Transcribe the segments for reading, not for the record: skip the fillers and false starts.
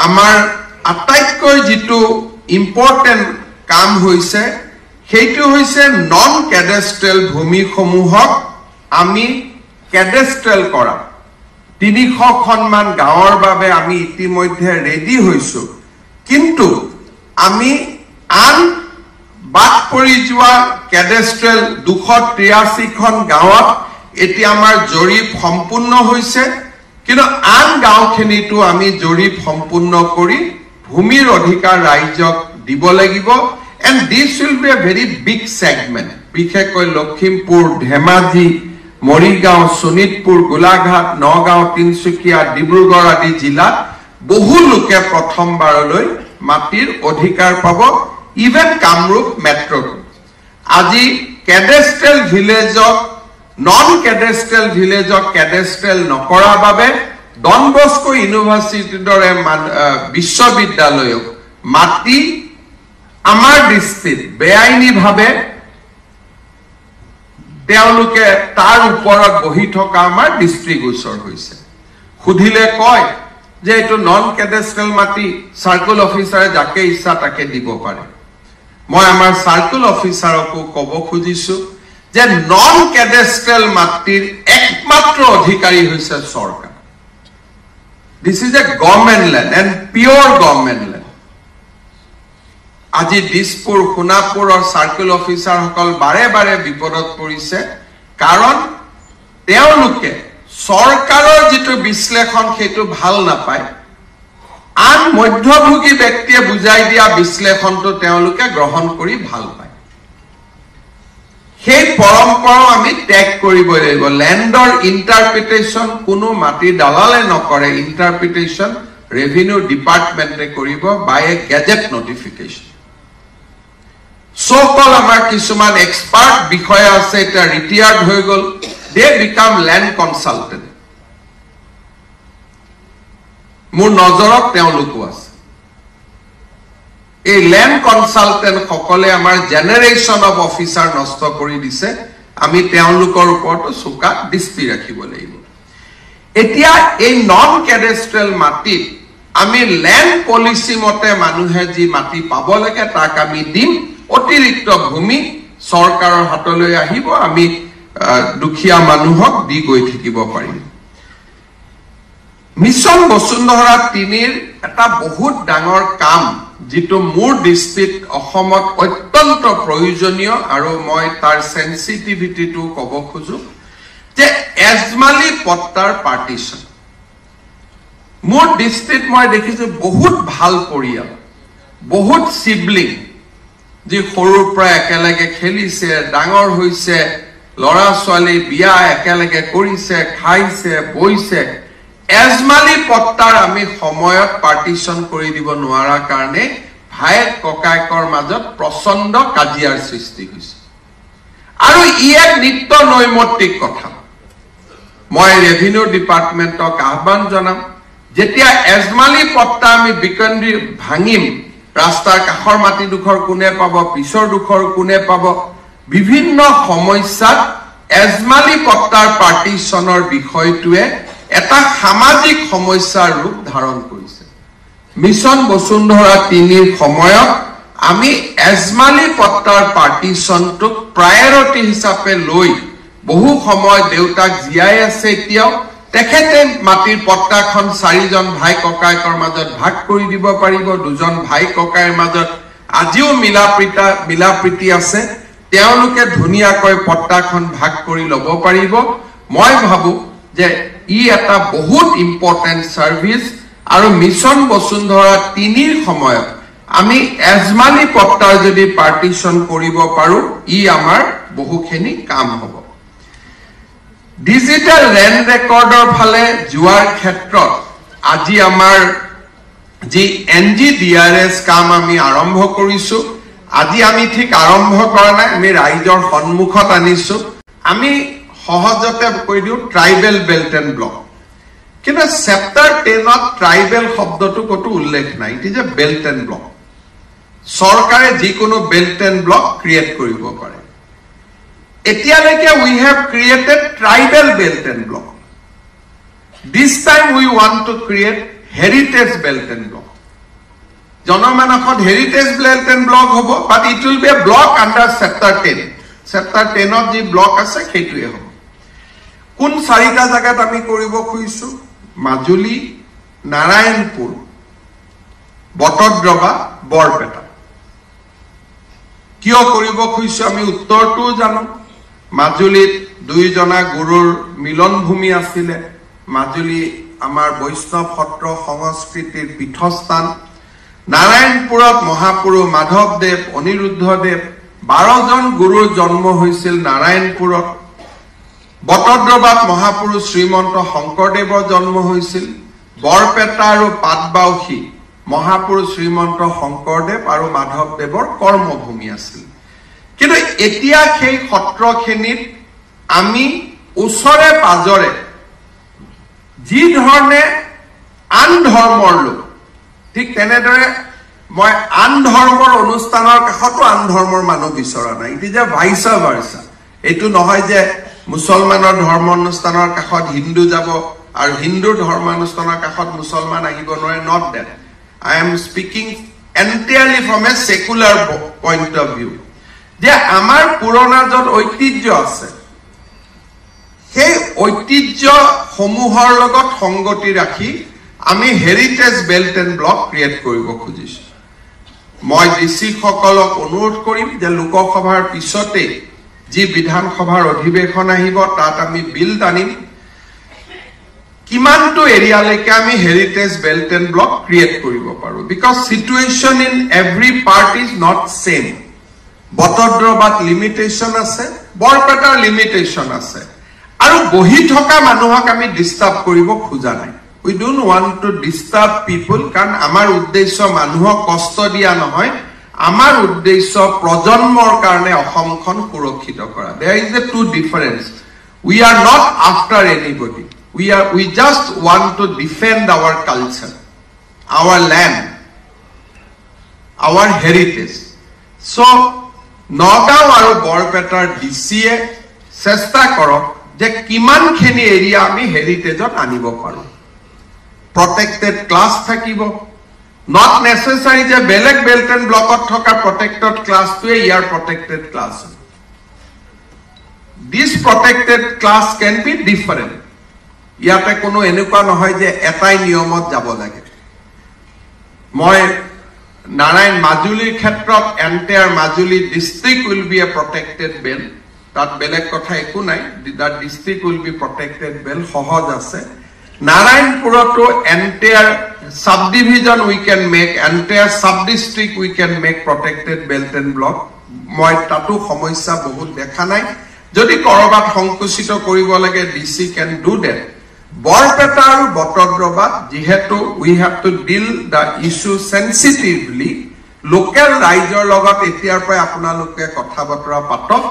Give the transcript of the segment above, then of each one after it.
আমাৰ আটাইতকৈ যেটো ইম্পৰ্টেন্ট কাম হৈছে সেইটো হৈছে নন ক্যাডাষ্ট্ৰাল ভূমিসমূহক আমি ক্যাডাষ্ট্ৰাল কৰা 300 খনমান গাঁৱৰ বাবে আমি ইতিমধ্যে ৰেডি হৈছো কিন্তু আমি আন বাদ পৰি যোৱা ক্যাডাষ্ট্ৰাল 283 খন গাঁৱত এটি আমাৰ জৰীপ সম্পূৰ্ণ হৈছে কিন্তু আন গাঁওখিনিটো আমি জৰীপ সম্পূৰ্ণ কৰি ভূমিৰ অধিকাৰ ৰাজ্যক দিব লাগিব and this will be a very big segment বিশেষকৈ লখিমপুৰ ধেমাজি মৰিগাঁও সোনিতপুৰ গোলাঘাট নগাঁও তিনসুকিয়া ডিব্ৰুগড় আদি জিলাত বহু লোকে প্ৰথমবাৰলৈ মাটিৰ অধিকাৰ পাব ইভেন কামৰূপ মেট্ৰো আজি ক্যাডাষ্ট্ৰাল ভিলেজক নন ক্যাডাষ্ট্ৰাল ভিলেজক ক্যাডাষ্ট্ৰাল নকৰা বাবে ডন বস্কো ইউনিভাৰ্সিটিৰ দৰে বিশ্ববিদ্যালয় মাটি আমাৰ ডিস্ট্ৰিক্ট বেআইনী ভাবে তেওঁলোকে তাৰ ওপৰত বহি থকা আমাৰ ডিস্ট্ৰিক্ট গোচৰ হৈছে খুদিলে কয় যে এটো নন ক্যাডাষ্ট্ৰাল মাটি সাৰ্কেল অফিসাৰে যাকে ইচ্ছা তাকে দিব পাৰে মই আমাৰ সাৰ্কেল অফিসাৰকো কব খুজিছো যে নন ক্যাডাষ্ট্ৰাল মাটিৰ একমাত্ৰ অধিকাৰী হৈছে সৰকাৰ This is a government land and pure government land. আজি দিসপুৰ খুনাপুৰৰ সাৰ্কেল অফিসাৰ সকল বাৰে বাৰে বিপদত পৰিছে কাৰণ তেওঁলোকে সৰকাৰৰ যেটো বিশ্লেষণ সেইটো ভাল নাপায় আন মধ্যভোগী ব্যক্তিয়ে বুজাই দিয়া বিশ্লেষণটো তেওঁলোকে গ্ৰহণ কৰি ভাল পায় সেই পৰম্পৰা আমি ত্যাগ কৰিব লাগিব ল্যান্ডৰ ইন্টাৰপ্ৰিটেশন কোনো মাটি দালালে নকৰে ইন্টাৰপ্ৰিটেশন ৰেভিনিউ ডিপাৰ্টমেন্টে কৰিব বাই এ গেজেট নোটিফিকেশন সকল আমাৰ কিছুমান এক্সপাৰ্ট বিষয় আছে এটা ৰিটায়াৰ্ড হৈ গল দে বিকাম ল্যান্ড কনসালটেন্ট মোৰ নজৰত তেওঁলোকো আছে এই ল্যান্ড কনসালটেন্ট সকলে আমাৰ জেনাৰেশন অফ অফিসাৰ নষ্ট কৰি দিছে আমি তেওঁলোকৰ ওপৰত সুকা দৃষ্টি ৰাখিব লাগিব এতিয়া এই নন ক্যাডাষ্ট্রাল মাটি আমি ল্যান্ড পলিসি মতে মানুহে যি মাটি পাব লাগে তাক আমি দিম অতিৰিক্ত ভূমি সৰকাৰৰ হাতলৈ আহিব আমি দুখিয়া মানুহক দি গৈ থাকিব পাৰিম মিছন বসুন্ধৰা 3 এটা বহুত ডাঙৰ কাম যেটো মোৰ ডিস্ট্ৰিক্ট অসমত অত্যন্ত প্ৰয়োজনীয় আৰু মই তাৰ সেনসিটিভিটিটো কব খুজো যে এজমালি পট্টাৰ পাৰ্টিশন মোৰ ডিস্ট্ৰিক্ট মই দেখিছো বহুত ভাল পৰিয়াল বহুত সিবলিং যে সৰুৰ পৰা একেলগে খেলিছে ডাঙৰ হৈছে লৰা ছোৱালী বিয়া একেলগে কৰিছে খাইছে বইছে এজমালি পট্টাৰ আমি সময়ত পাৰ্টিশন কৰি দিব নোৱাৰা কাৰণে ভাইক ককাইকৰ মাজত প্ৰচণ্ড কাজিয়াৰ সৃষ্টি হৈছে আৰু ই এক নিত্য নৈমিত্তিক কথা মই ৰেভিনিউ ডিপাৰ্টমেন্টক আহ্বান জনাম যেতিয়া এজমালি পট্টা আমি বিকন্দি ভাঙিম ৰাস্তাৰ কাষৰ মাটি দুখৰ কোনে পাব পিছৰ দুখৰ কোনে পাব বিভিন্ন সমস্যাত এজমালি পট্টাৰ পাৰ্টিশনৰ বিষয়টোৱে এটা সামাজিক সমস্যাৰ ৰূপ ধাৰণ কৰিছে মিছন বসুন্ধৰা 3 সময়ত আমি এজমালি পট্টাৰ পাৰ্টিশনটোক প্ৰায়োৰিটি হিচাপে লৈ বহু সময় দেউতাক জিয়াই আছে এতিয়াও তেখেতে মাটিৰ পট্টাখন 4 জন ভাই ককাইকৰ মাজত ভাগ কৰি দিব পাৰিব দুজন ভাই ককাইৰ মাজত আজিও মিলাপ্ৰীতি আছে তেওঁলোকে ধুনিয়াকৈ পট্টাখন ভাগ কৰি ল'ব পাৰিব মই ভাবো যে ই এটা বহুত ইম্পৰ্টেন্ট সাৰ্ভিস আৰু মিছন বসুন্ধৰা 3 সময়ত আমি এজমালি পট্টাৰ যদি পাৰ্টিশন কৰিব পাৰো ই আমাৰ বহুখিনি কাম হ'ব ডিজিটাল ল্যান্ড ৰেকৰ্ডৰ ফালে যোৱাৰ ক্ষেত্ৰত আজি আমাৰ যি NGDRS কাম আমি আৰম্ভ কৰিছো আজি আমি ঠিক আৰম্ভ কৰা নাই আমি ৰাইজৰ সন্মুখত আনিছো আমি সহজতে কৈ দিও ট্ৰাইবেল বেল্ট এণ্ড ব্লক কিন্তু চেপ্টাৰ 10ত ট্ৰাইবেল শব্দটো কতো উল্লেখ নাই it is A belt and block সৰকাৰে যিকোনো বেল্ট এণ্ড ব্লক ক্ৰিয়েট কৰিব পাৰে এতিয়ালৈকে we have created tribal belt and block this time we want to create heritage belt and block জনমানসত হেৰিটেজ বেল্ট এণ্ড ব্লক হ'ব, but it will be a block under chapter 10। Chapter 10ত যি block আছে সেইটোৱে হ'ব। কোন 4টা জাগাত আমি কৰিব খুজিছো? মাজুলী, নাৰায়ণপুৰ, বটদ্ৰৱা, বৰপেটা। কিয় কৰিব খুজিছো আমি উত্তৰটো জানো। মাজুলীত 2জনা গুৰুৰ মিলন ভূমি আছিলে। মাজুলী আমাৰ বৈষ্ণৱ সত্ৰ সংস্কৃতিৰ পীঠস্থান। নাৰায়ণপুৰত মহাপুৰুষ মাধৱদেৱ, অনিৰুদ্ধদেৱ 12জন গুৰুৰ জন্ম হৈছিল নাৰায়ণপুৰত। বটদ্ৰৱাত মহাপুৰুষ শ্ৰীমন্ত শংকৰদেৱৰ জন্ম হৈছিল। বৰপেটা আৰু পাটবাউসী মহাপুৰুষ শ্ৰীমন্ত শংকৰদেৱ আৰু মাধৱদেৱৰ কৰ্মভূমি আছিল। কিন্তু এতিয়া সেই সত্ৰখিনিত আমি ওচৰে পাজৰে যি ধৰণে আন ধৰ্মৰ লোক, ঠিক তেনেদৰে মই আন ধৰ্মৰ অনুষ্ঠানৰ কাষতো আন ধৰ্মৰ মানুহ বিচৰা নাই। It is a vice versa. এইটো নহয় যে মুছলমানৰ ধৰ্ম অনুষ্ঠানৰ কাষত হিন্দু যাব আৰু হিন্দুৰ ধৰ্মানুষ্ঠানৰ কাষত মুছলমান আহিব নোৱাৰে। Not that. I am speaking entirely from a secular point of view. যে আমাৰ পুৰণা য'ত ঐতিহ্য আছে, সেই ঐতিহ্য সমূহৰ লগত সংগতি ৰাখি আমি heritage belt and block create কৰিব খুজিছো। মই ডিচি সকলক অনুৰোধ কৰিম যে লোকসভাৰ পিছতে যি বিধানসভাৰ অধিৱেশন আহিব তাত আমি বিল আনিম। কিমানটো এৰিয়ালৈকে আমি heritage belt and block create কৰিব পাৰো। Because situation in every part is not same. বটদ্ৰৱাত লিমিটেশ্যন আছে, বৰপেটাৰ লিমিটেশ্যন আছে, আৰু বহি থকা মানুহক আমি ডিষ্টাৰ্ব কৰিব খোজা নাই। উই ডোন্ট ৱান্ট টু ডিষ্টাৰ্ব পিপুল। কাৰণ আমাৰ উদ্দেশ্য মানুহক কষ্ট দিয়া নহয়, আমাৰ উদ্দেশ্য প্ৰজন্মৰ কাৰণে অসমখন সুৰক্ষিত কৰা। There is a two difference. We are not after anybody. We just want to defend our culture, our land, our heritage. So, Nagaon aru Borpetar DCA chesta korok je kiman khini area ami heritage ot anibo paru. Protected class thakibo. Not necessary je beleg belt and block ot thoka protected class to a year protected class. This protected class can be different. ইয়াতে কোনো এনেকুৱা নহয় যে এটাই নিয়মত যাব লাগে। মই নাৰায়ণ মাজুলীৰ ক্ষেত্ৰত entire Majuli district will be a protected belt. তাত বেলেগ কথা একো নাই। That district will be protected belt সহজ আছে। নাৰায়ণপুৰতো entire sub division we can make, entire sub district we can make protected belt and block. মই তাতো সমস্যা বহুত দেখা নাই। যদি কৰবাত সংকুচিত কৰিব লাগে DC can do that. Barpeta আৰু বটদ্ৰৱাত যেহেতু we have to deal the issue sensitively, local ৰাইজৰ লগত এতিয়াৰ পৰাই আপোনালোকে কথা বতৰা পাতক।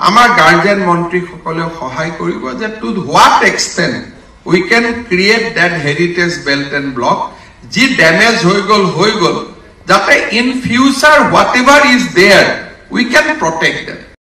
আমাৰ গাৰ্জেন মন্ত্ৰীসকলেও সহায় কৰিব যে to what extent we can create that heritage belt and block. যি ডেমেজ হৈ গ'ল যাতে in future whatever is there we can protect that.